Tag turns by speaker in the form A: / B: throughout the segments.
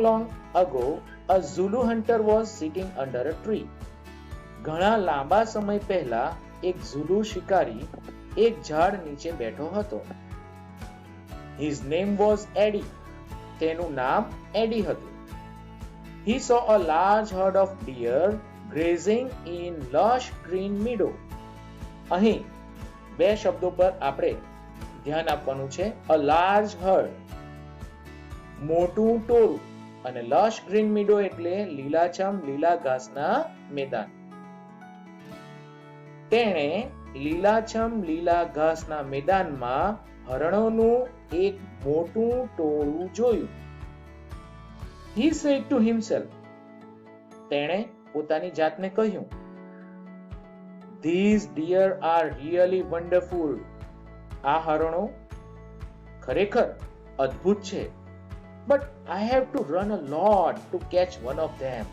A: long ago, a Zulu hunter was sitting under a tree. ઘણા લાંબા સમય પહેલા એક ઝુલુ શિકારી એક ઝાડ નીચે બેઠો હતો. His name was Eddie. તેનું નામ એડી હતું. He saw a large herd of deer grazing in lush green meadow. અહીં બે શબ્દો પર આપણે ધ્યાન આપવાનું છે. A large herd, મોટું ટોળું, અને lush green meadow એટલે લીલાછમ લીલા ઘાસના મેદાન. તેણે લીલાછમ લીલા ઘાસના મેદાનમાં હરણોનું એક મોટું ટોળું જોયું. He said to himself, તેણે પોતાની જાતને કહ્યું, These deer are really wonderful. આ હરણો ખરેખર અદ્ભુત છે. But I have to run a lot to catch one of them.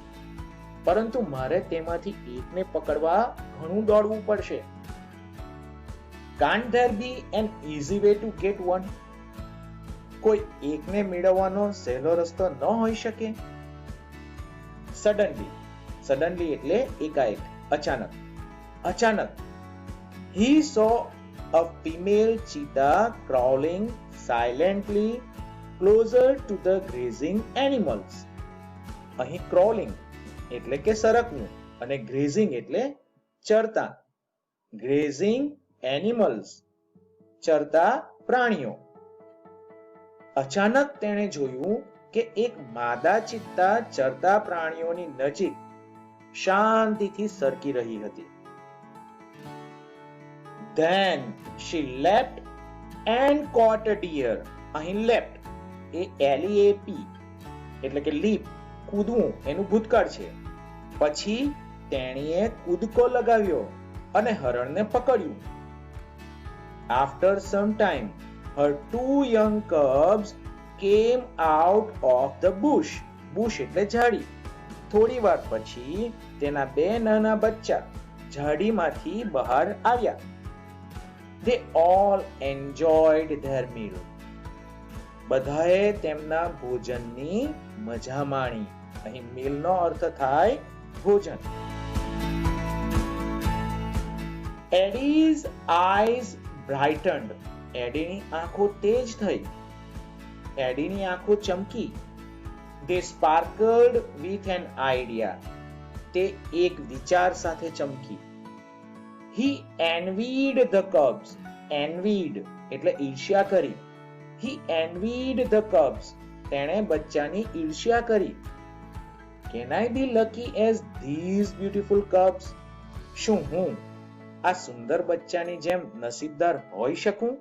A: પરંતુ મારે તેમાંથી એકને પકડવા ઘણું દોડવું પડશે. Can't there be an easy way to get one? કોઈ એકને મેળવવાનો સહેલો રસ્તો ન હોઈ શકે? Suddenly એટલે એકાએક, અચાનક. He saw a female cheetah crawling silently closer to the grazing animals. અહીં crawling એટલે કે સરકવું અને grazing એટલે ચરતા. Grazing animals, ચરતા પ્રાણીઓ. અચાનક તેણે જોયું કે એક માદા ચિત્તા ચરતા પ્રાણીઓની નજીક શાંતિથી સરકી રહી હતી. Then she leapt and caught a deer. અહીં leapt એ LEAP એટલે કે leap, કૂદવું એનું ભૂતકાળ છે. પછી તેણીએ કૂદકો લગાવ્યો અને હરણને પકડ્યું. After some time, her two young cubs came out of the bush. Bush એટલે ઝાડી. થોડી વાર પછી તેના બે નાના બચ્ચા ઝાડીમાંથી બહાર આવ્યા. They all enjoyed their meal. બધાએ તેમના ભોજનની મજા માણી. અહીં mealનો અર્થ થાય ભોજન. Eddie's eyes brightened. એડીની આંખો તેજ થઈ. એડીની આંખો ચમકી. They sparkled with an idea. તે એક વિચાર સાથે ચમકી. He envied the cubs. Envied એટલે ઈર્ષ્યા કરી. He envied the cubs. તેણે બચ્ચાની ઈર્ષ્યા કરી. Can I be lucky as these beautiful cubs? શું હું આ સુંદર બચ્ચાની જેમ નસીબદાર હોઈ શકું?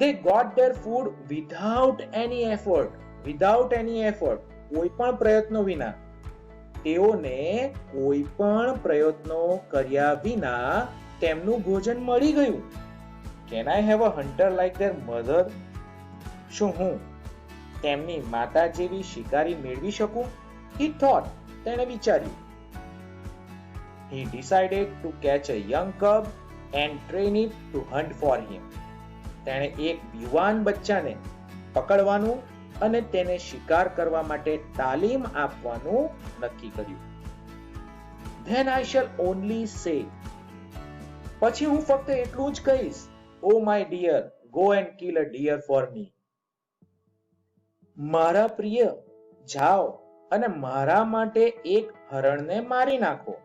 A: They got their food without any effort. કોઈ પણ પ્રયત્નો વિના. તેઓને કોઈ પણ પ્રયત્નો કર્યા વિના તેમનું ભોજન મળી ગયું. Can I have a hunter like their mother? શું હું તેમની માતા જેવી શિકારી મેળવી શકું? He thought. તેણે વિચાર્યું. He decided to catch a young cub and train it to hunt for him. તેણે એક યુવાન બચ્ચાને પકડવાનું અને તેને શિકાર કરવા માટે તાલીમ આપવાનું નક્કી કર્યું. Then I shall only say. પછી હું ફક્ત એટલું જ કહીશ. Oh my dear, go and kill a deer for me. મારા પ્રિય, જાઓ અને મારા માટે એક હરણને મારી નાખો.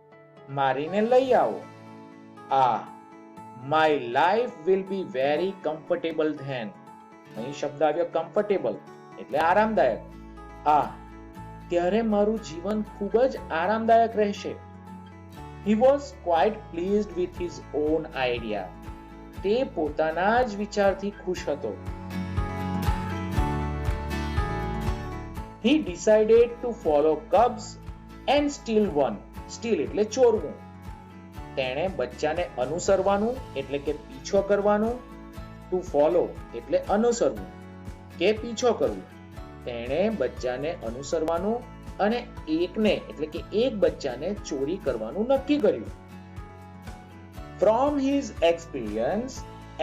A: મારીને લઈ આવો. My life will be very comfortable then. અહીં શબ્દ આવ્યો comfortable એટલે આરામદાયક. ત્યારે મારું જીવન ખૂબ જ આરામદાયક રહેશે. He was quite pleased with his own idea. તે પોતાના જ વિચારથી ખુશ હતો. He decided to follow cubs and steal one. Steal એટલે ચોરવું. તેણે બચ્ચાને અનુસરવાનું એટલે કે પીછો કરવાનું. To follow એટલે અનુસરવું કે પીછો કરવું. તેણે બચ્ચાને અનુસરવાનું અને એકને એટલે કે એક બચ્ચાને ચોરી કરવાનું નક્કી કર્યું. From his experience,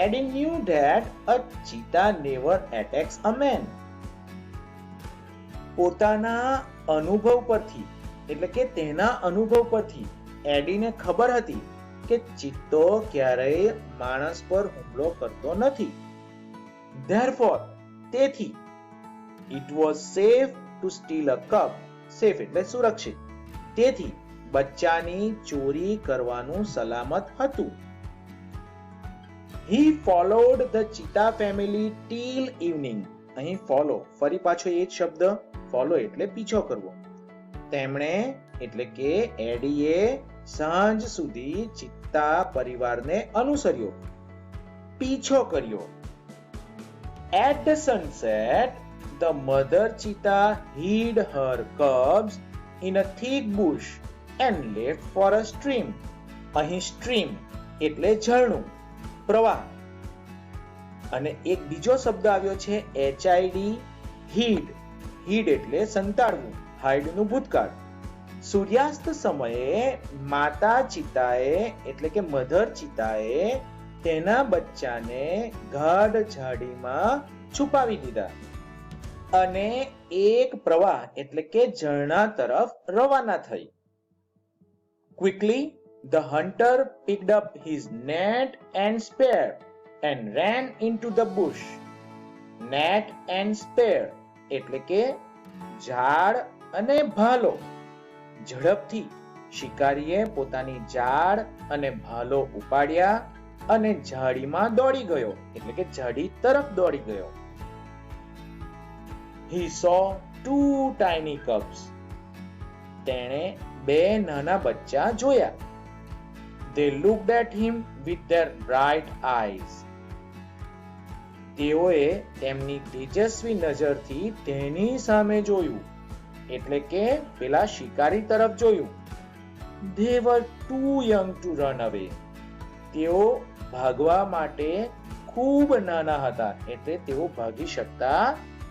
A: Eddie knew that a cheetah never attacks a man. પોતાના અનુભવ પરથી એટલે કે તેના અનુભવ પરથી એડીને ખબર હતી કે ચિત્તો ક્યારેય માણસ પર હુમલો કરતો નથી. Therefore, તેથી it was safe to steal a cub. Safe એટલે સુરક્ષિત. તેથી બચ્ચાની ચોરી કરવાનું સલામત હતું. He followed the cheetah family till evening. અહીં follow ફરી પાછો એ જ શબ્દ follow એટલે પીછો કરવો. તેમણે એટલે કે એડીએ સાંજ સુધી ચિત્તા પરિવારને અનુસર્યો, પીછો કર્યો. At the sunset, the mother cheetah hid her cubs in a thick bush and left for a stream. અહીં stream એટલે ઝરણું, પ્રવાહ. અને એક બીજો શબ્દ આવ્યો છે HID, hid. hid એટલે સંતાડવું, hide નું ભૂતકાળ. સૂર્યાસ્ત સમયે માતા ચિતાએ એટલે કે મધર ચિતાએ તેના બચ્ચાને ગાઢ ઝાડીમાં છુપાવી દીધા અને એક પ્રવાહ એટલે કે ઝરણા તરફ રવાના થઈ. Quickly, the hunter picked up his net and spear and ran into the bush. Net and spear એટલે કે ઝાડ અને ભાલો. ઝડપથી શિકારીએ પોતાની ઝાડ અને ભાલો ઉપાડ્યા અને ઝાડીમાં દોડી ગયો એટલે કે ઝાડી તરફ દોડી ગયો. He saw two tiny cubs. તેણે બે નાના બચ્ચા જોયા. They looked at him with their bright eyes. તેઓએ તેમની તેજસ્વી નજરથી તેની સામે જોયું એટલે કે પેલા શિકારી તરફ જોયું. They were too young to run away. તેઓ ભાગવા માટે ખૂબ નાના હતા એટલે તેઓ ભાગી શકતા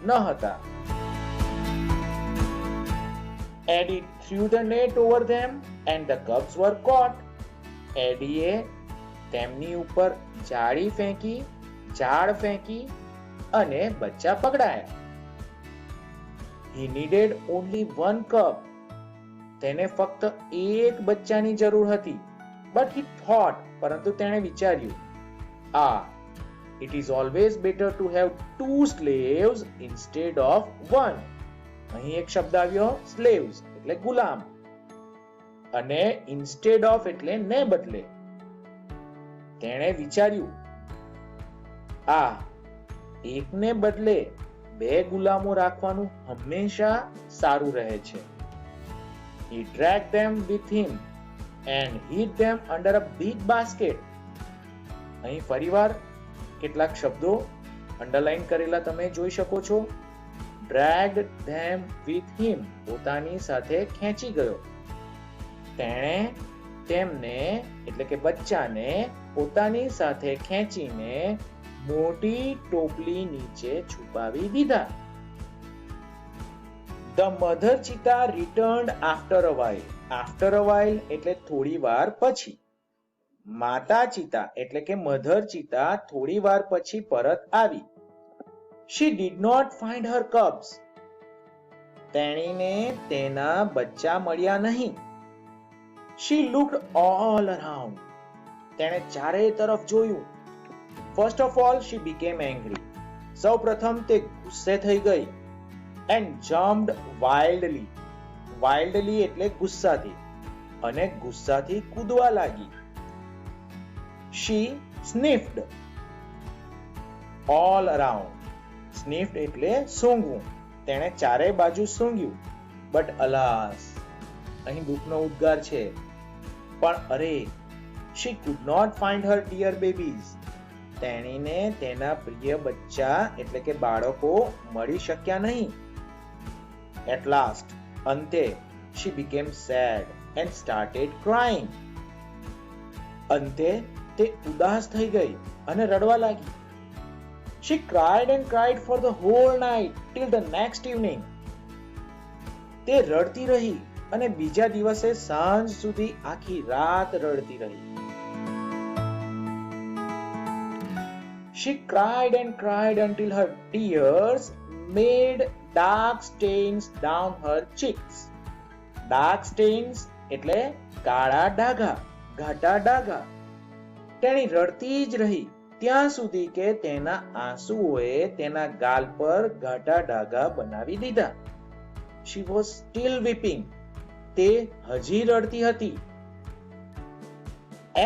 A: ન હતા. Eddie threw the net over them and the cubs were caught. ADA તેમની ઉપર જાળી ફેંકી, ઝાડ ફેંકી અને બચ્ચા પકડાયા. He needed only one cub. તેને ફક્ત એક બચ્ચાની જરૂર હતી. But he thought, પરંતુ તેણે વિચાર્યું, it is always better to have two slaves instead of one. અહીં એક શબ્દ આવ્યો slaves એટલે ગુલામ અને instead of એટલે ને બદલે. તેણે વિચાર્યું, એકને બદલે બે ગુલામો રાખવાનું હંમેશા સારું રહે છે. He dragged them with him and hid them under a big basket. અહીં ફરીવાર કેટલાક શબ્દો અંડરલાઈન કરેલા તમે જોઈ શકો છો. Dragged them with him પોતાની સાથે ખેંચી ગયો. તેણે તેમને એટલે કે બચ્ચાને પોતાની સાથે ખેંચીને મોટી ટોપલી નીચે છુપાવી દીધા. The mother cheetah returned after a while. After a while એટલે થોડી વાર પછી. માતા ચિતા એટલે કે મધર ચિતા થોડી વાર પછી પરત આવી. She did not find her cubs. તેણીને તેના બચ્ચા મળ્યા નહીં. She looked all around. તેણે ચારે તરફ જોયું. First of all, she became angry. સૌ પ્રથમ તે ગુસ્સે થઈ ગઈ. And jumped wildly. Wildly એટલે ગુસ્સાથી અને ગુસ્સાથી કૂદવા લાગી. She sniffed all around. Sniffed એટલે સૂંઘવું. તેણે ચારે બાજુ સૂંઘ્યું. But alas, અહીં દુઃખનો ઉદ્ગાર છે. પણ અરે, she could not find her dear babies. તેણીને તેના પ્રિય બચ્ચા એટલે કે બાળકો મળી શક્યા નહીં. At last, અંતે, she became sad and started crying. અંતે તે ઉદાસ થઈ ગઈ અને રડવા લાગી. She cried and cried for the whole night till the next evening. તે રડતી રહી અને બીજા દિવસે સાંજ સુધી આખી રાત રડતી રહી. She cried and cried until her tears made dark stains down her cheeks. Dark stains એટલે કાળા ડાઘા, ઘાટા ડાઘા. તેણી રડતી જ રહી ત્યાં સુધી કે તેના આંસુઓએ તેના ગાલ પર ઘાટા ડાઘા બનાવી દીધા. She was still weeping. તે હજી રડતી હતી.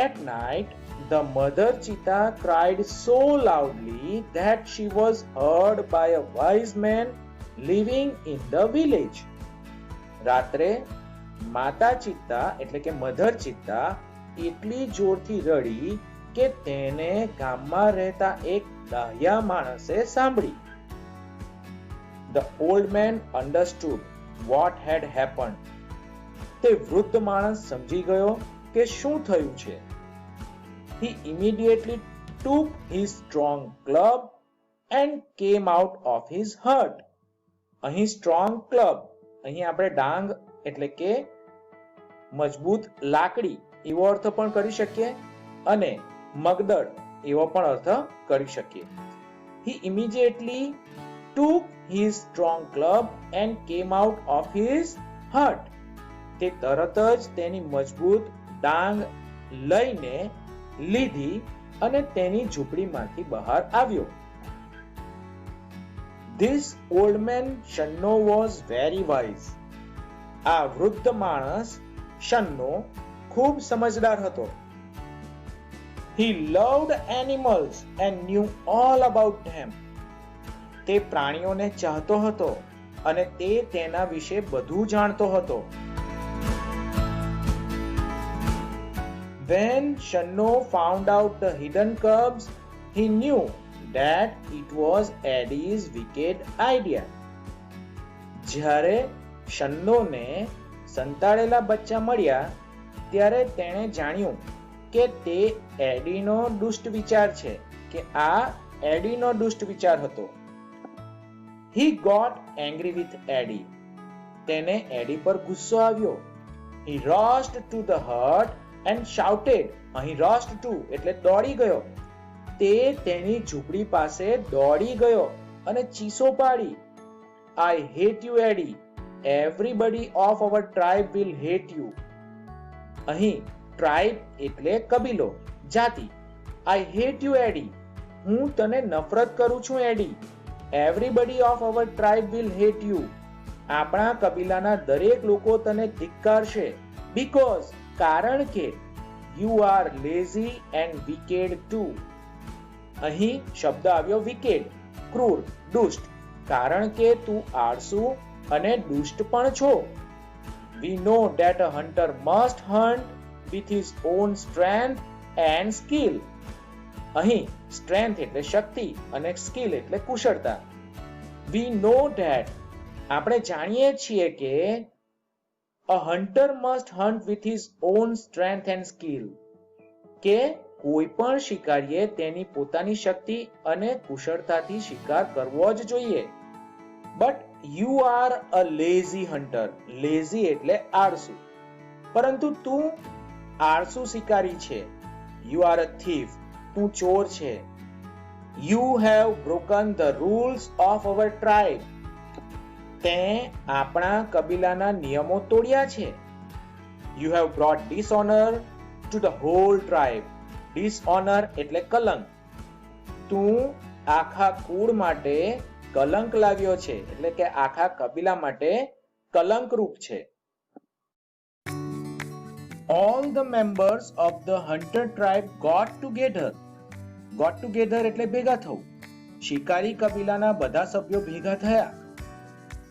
A: At night, the mother cheetah cried so loudly that she was heard by a wise man living in the village. રાત્રે માતા ચિત્તા એટલે કે મધર ચિત્તા એટલી જોરથી રડી કે તેને ગામમાં રહેતા એક ડાહ્યા માણસે સાંભળી. The old man understood what had happened. તે વૃદ્ધ માણસ સમજી ગયો કે શું થયું છે. He immediately took his strong club and came out of his hut. અહીં strong club, અહીં આપણે ડાંગ એટલે કે મજબૂત લાકડી એવો અર્થ પણ કરી શકીએ અને મગદળ એવો પણ અર્થ કરી શકીએ. He immediately took his strong club and came out of his hut. તે તરત જ તેની મજબૂત ડાંગ લઈને લીધી અને તેની ઝૂંપડીમાંથી બહાર આવ્યો. This old man Shanno was very wise. આ વૃદ્ધ માણસ શન્નો ખૂબ સમજદાર હતો. He loved animals and knew all about them. તે પ્રાણીઓને ચાહતો હતો અને તે તેના વિશે બધું જાણતો હતો. When Shanno found out the hidden cubs, he knew that it was Eddie's wicked idea. જ્યારે શન્નોને સંતાડેલા બચ્ચા મળ્યા ત્યારે તેણે જાણ્યું કે તે એડીનો દુષ્ટ વિચાર છે, કે આ એડીનો દુષ્ટ વિચાર હતો. He got angry with Eddie. તેને એડી પર ગુસ્સો આવ્યો. He rushed to the hut and shouted. અહીં rushed to એટલે દોડી ગયો. તે તેની ઝૂંપડી પાસે દોડી ગયો અને ચીસો પાડી. I hate you, Eddie. Everybody of our tribe will hate you. અહીં ટ્રાઇબ એટલે કબીલો, જાતિ. I hate you, Eddie. હું તને નફરત કરું છું, એડી. Everybody of our tribe will hate you. આપણા કબીલાના દરેક લોકો તને ધિક્કારશે. Because કારણ કે you are lazy and wicked too. અહીં શબ્દ આવ્યો wicked, ક્રૂર, દુષ્ટ. કારણ કે તું આળસુ અને દુષ્ટ પણ છો. We know that a hunter must hunt with his own strength and skill. અહીં strength એટલે શક્તિ અને skill એટલે કુશળતા. We know that આપણે જાણીએ છીએ કે a hunter must hunt with his own strength and skill. કે કોઈ પણ શિકારીએ તેની પોતાની શક્તિ અને કુશળતાથી શિકાર કરવો જ જોઈએ. But you are a lazy hunter. Lazy એટલે આળસુ. પરંતુ તું આળસુ શિકારી છે. You are a thief. તું ચોર છે. You have broken the rules of our tribe. તે આપણા કબીલાના નિયમો તોડ્યા છે. You have brought dishonor to the whole tribe. Dishonor એટલે કલંક. તું આખા કુળ માટે કલંક લાવ્યો છે, એટલે કે આખા કબીલા માટે કલંક રૂપ છે. All the members of the hunter tribe got together. Got together એટલે ભેગા થવું. શિકારી કબીલાના બધા સભ્યો ભેગા થયા.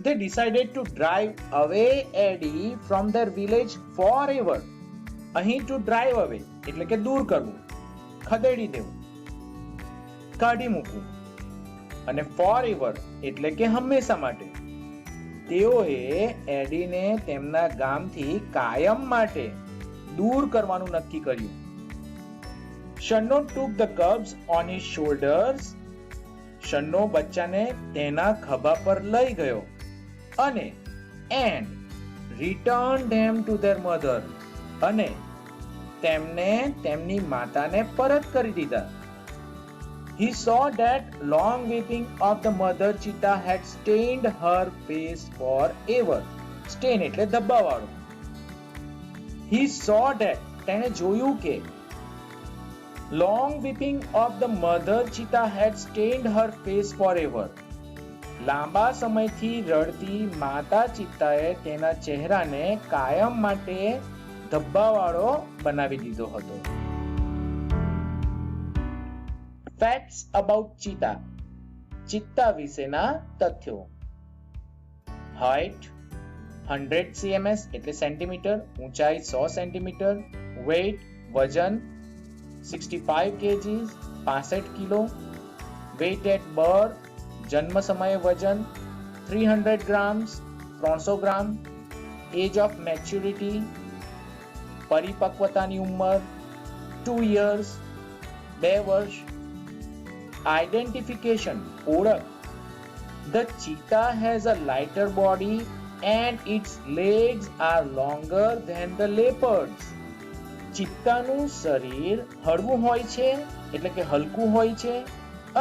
A: They decided to drive away Eddie from their village forever. અહીં to drive away એટલે કે દૂર કરવું, ખદેડી દેવું, કાઢી મૂકવું. અને forever એટલે કે હંમેશા માટે. તેઓએ એડીને તેમના ગામથી કાયમ માટે દૂર કરવાનું નક્કી કર્યું. Shanno took the cubs on his shoulders. Shanno બચ્ચાને તેના ખભા પર લઈ ગયો અને and returned them to their mother. અને તેમને તેમની માતાને પરત કરી દીધા. He saw that long weeping of the mother cheetah had stained her face forever. Stain એટલે ધબ્બાવાળો. He saw that તેણે જોયું કે long weeping of the mother cheetah had stained her face forever. લાંબા સમયથી રડતી માતા ચિત્તાએ તેના ચહેરાને કાયમ માટે ધબ્બાવાળો બનાવી દીધો હતો. Facts about cheetah. ચિત્તા વિશેના તથ્યો. Height 100 cms એટલે સેન્ટીમીટર, ઊંચાઈ 100 સેન્ટીમીટર, weight વજન 65 kgs 65 kilo, weight at birth જન્મ સમયે વજન 300 grams 300 gram, age of maturity પરિપક્વતાની ઉંમર 2 years 2 વર્ષ. Identification ઓળખ. The cheetah has a lighter body and its legs are longer than the leopard's. ચિત્તાનું શરીર હળવું હોય છે એટલે કે હલકું હોય છે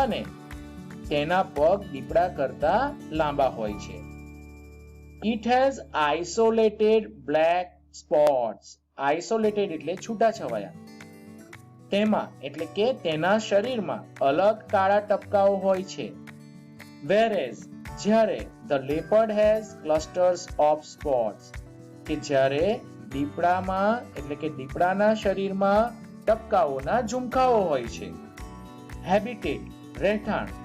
A: અને તેના પગ દીપડા કરતા લાંબા હોય છે. It has isolated black spots. Isolated એટલે છૂટાછવાયા. તેમાં એટલે કે તેના શરીરમાં અલગ કાળા ટપકાઓ હોય છે. Whereas જ્યારે the leopard has clusters of spots કે જ્યારે દીપડામાં એટલે કે દીપડાના શરીરમાં ટપકાઓના ઝુમખાઓ હોય છે. Habitat રહેઠાણ.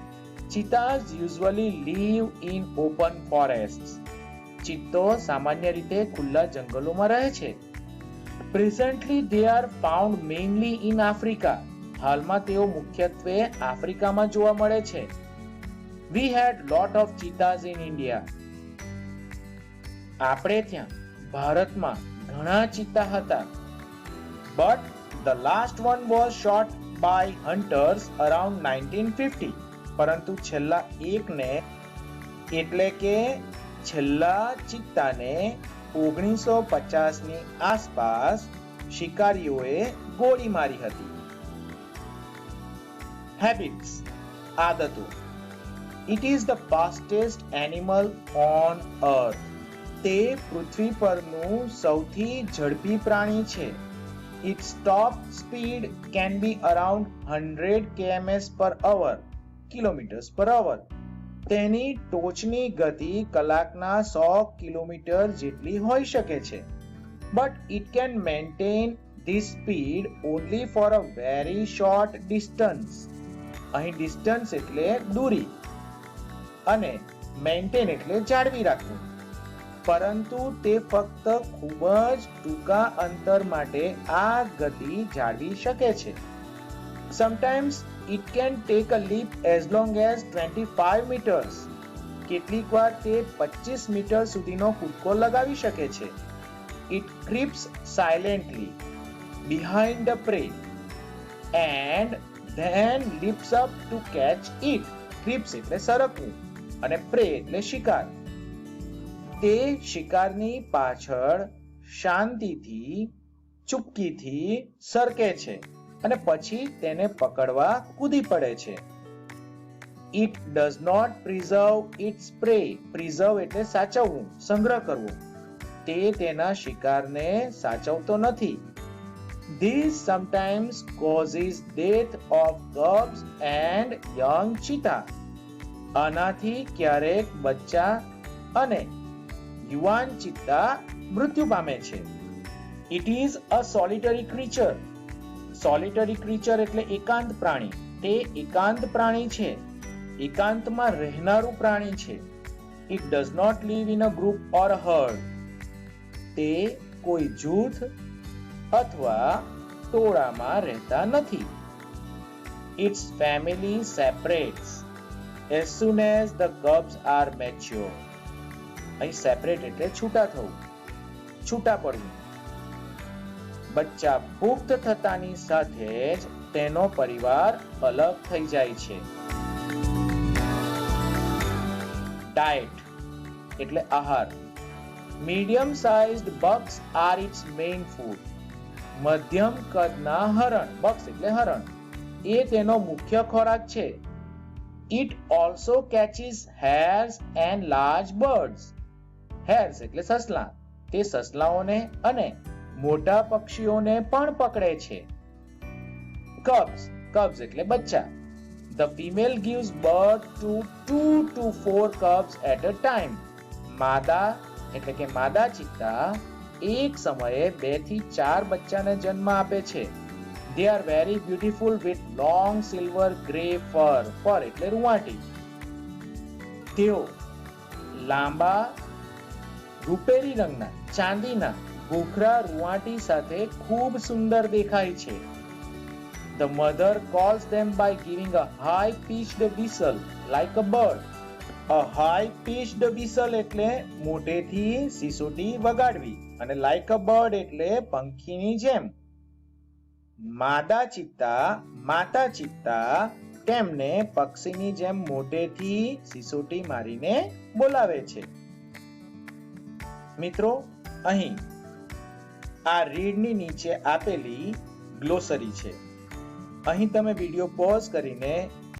A: Cheetahs usually live in open forests. ચિત્તો સામાન્ય રીતે ખુલ્લા જંગલોમાં રહે છે. Presently they are found mainly in Africa. હાલમાં તેઓ મુખ્યત્વે આફ્રિકામાં જોવા મળે છે. We had lot of cheetahs in India. આપણે ત્યાં ભારતમાં ઘણા ચિત્તા હતા. But the last one was shot by hunters around 1950. પરંતુ છેલ્લા એકને એટલે કે છેલ્લા ચિત્તાને 1950 ની આસપાસ શિકારીઓએ ગોળી મારી હતી. Habits આદતો. It is the fastest animal on earth. તે પૃથ્વી પરનું સૌથી ઝડપી પ્રાણી છે. Its top speed can be around 100 km per hour. Kilometres પર અવર. તેની ટોચની ગતિ કલાકના 100 કિલોમીટર જેટલી હોઈ શકે છે. But it can maintain this speed only for a very short distance. અહીં distance એટલે દૂરી અને maintain એટલે જાળવી રાખવું. પરંતુ તે ફક્ત ખૂબ જ ટૂંકા અંતર માટે આ ગતિ જાળવી શકે છે. Sometimes it can take a leap as long as 25 meters. કેટલીક વાર તે 25 મીટર સુધીનો કૂદકો લગાવી શકે છે. It creeps silently behind the prey and then leaps up to catch it. Creeps એટલે સરકવું અને prey એટલે શિકાર. તે શિકારની પાછળ શાંતિથી ચૂપકીથી સરકે છે અને પછી તેને પકડવા કૂદી પડે છે. It does not preserve its prey. Preserve એટલે સાચવવું, સંગ્રહ કરવો. તે તેના શિકારને સાચવતો નથી. This sometimes causes death of cubs and young cheetah. આનાથી ક્યારેક બચ્ચા અને યુવાન ચિત્તા મૃત્યુ પામે છે. It is a solitary creature. સોલિટરી creature એટલે એકાંત પ્રાણી. તે એકાંત પ્રાણી છે. એકાંતમાં રહેનારું પ્રાણી છે. It does not live in a group or a herd. તે કોઈ જૂથ અથવા ટોળામાં રહેતા નથી. Its family separates as soon as the cubs are mature. અહીં સેપરેટ એટલે છૂટા થવું, છૂટા પડવું. બચ્ચા પુખ્ત થતાની સાથે જ તેનો પરિવાર અલગ થઈ જાય છે. ડાયટ એટલે આહાર. Medium sized bucks are its main food. મધ્યમ કદના હરણ, બક્સ એટલે હરણ, એ તેનો મુખ્ય ખોરાક છે. It also catches hares and large birds. Hares એટલે સસલા. તે સસલાઓને અને મોટા પક્ષીઓને પણ પકડે છે. Cubs એટલે બચ્ચા. The female gives birth to 2 to 4 cubs at a time. માદા એટલે કે માદા ચિત્તા એક સમયે 2 થી 4 બચ્ચાને જન્મ આપે છે. They are very beautiful with long silver grey fur. Fur એટલે રૂંવાટી. તેઓ લાંબા રૂપેરી રંગના ચાંદીના ભૂખરા રૂંવાટી સાથે ખૂબ સુંદર દેખાય છે. The mother calls them by giving a high-pitched whistle like a bird. A high-pitched whistle એટલે મોટેથી સિસોટી વગાડવી અને like a bird એટલે પંખીની જેમ. માદા ચિત્તા તેમને પક્ષીની જેમ મોટેથી સિસોટી મારીને બોલાવે છે. મિત્રો, અહીં આ રીડની નીચે આપેલી ગ્લોસરી છે. અહીં તમે વિડિયો પોઝ કરીને